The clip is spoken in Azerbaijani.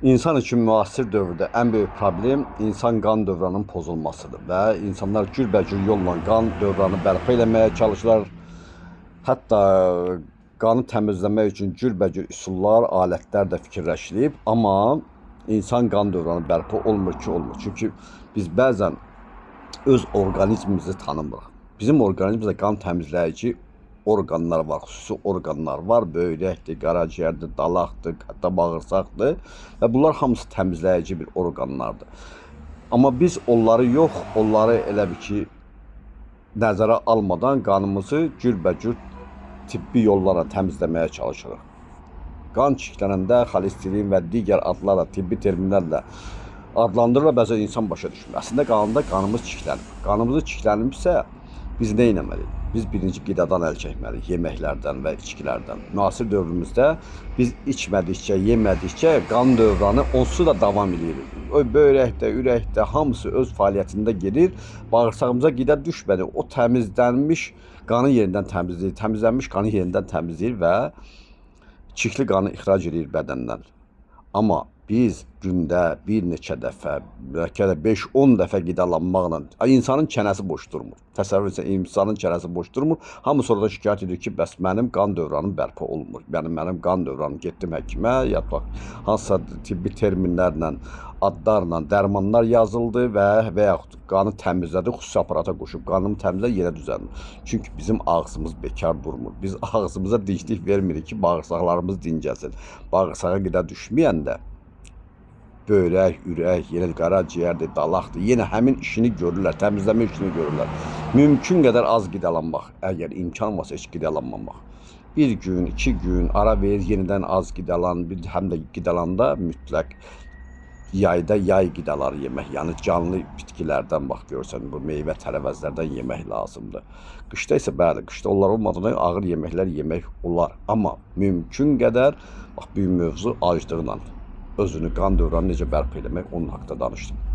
İnsan için müasir dövrdə ən böyük problem insan qan dövranının pozulmasıdır və insanlar cürbəcür yolla qan dövranı bərpa eləməyə çalışırlar. Hətta qanı təmizləmək üçün cürbəcür üsullar, alətlər də fikirləşilib, amma insan qan dövranı bərpa olmur ki, olmur. Çünki biz bəzən öz orqanizmimizi tanımırıq. Bizim orqanizmimizdə qan təmizləyici orqanlar var, xüsusi orqanlar var. Böyrəkdir, qaraciyərdir, dalaqdır, hətta bağırsaqdır və bunlar hamısı təmizləyici bir orqanlardır. Amma biz onları yox, onları elə bir ki, nəzərə almadan qanımızı cürbəcür tibbi yollarla təmizləməyə çalışırıq. Qan çirklənəndə xolesterin və digər adlarla, tibbi terminlərlə adlandırırlar, bəzən insan başa düşmür. Əslində qanında qanımız çirklənib. Qanımızı çirklənibsə, biz nə etməliyik? Biz birinci qidadan əl çəkməliyik, yeməklərdən və içkilərdən. Müasir dövrümüzdə biz içmədikcə, yemədikcə qan dövranı onsuz da davam edir. O böyrəkdə, ürəkdə hamısı öz fəaliyyətində gedir. Bağırsağımıza qida düşmədi. O təmizlənmiş qanı yerindən təmizləyir, təmizlənmiş qanı yerindən təmizləyir və çirkli qanı ixrac edir bədəndən. Amma biz gündə bir neçə dəfə, bəlkə də 5-10 dəfə qidalanmaqla insanın çənəsi boş durmur. Təsəvvür etsən, insanın çənəsi boş durmur. Hamı sonra da şikayət edir ki, bəs mənim qan dövranım bərpa olmur. Mənim qan dövranım, getdim həkimə, ya da hansısa tibbi terminlərlə, adlarla dərmanlar yazıldı və yaxud qanı təmizlədi, xüsusi aparata qoşub qanımı təmizlə, yerə düzəlmir. Çünki bizim ağzımız bekar durmur. Biz ağzımıza dinclik vermirik ki, bağırsaqlarımız dincəlsin. Bağırsağa qida düşməyəndə böyrək, ürək, yenə qaraciyərdir, dalaqdır. Yenə həmin işini görürlər, təmizləmə işini görürlər. Mümkün qədər az qidalanmaq, əgər imkan varsa heç qidalanmamaq. Bir gün, 2 gün ara ver, yenidən az qidalan, həm də qidalanda mütləq yayda yay qidaları yemək, yəni canlı bitkilərdən bax görürsən, bu meyvə tərəvəzlərdən yemək lazımdır. Qışda isə bəli, qışda onlar olmadığında ağır yeməklər yemək olar. Amma mümkün qədər bax bu mövzu aclıqla özünü qan dövranı necə bərpa eləmək, onun haqqında danışdım.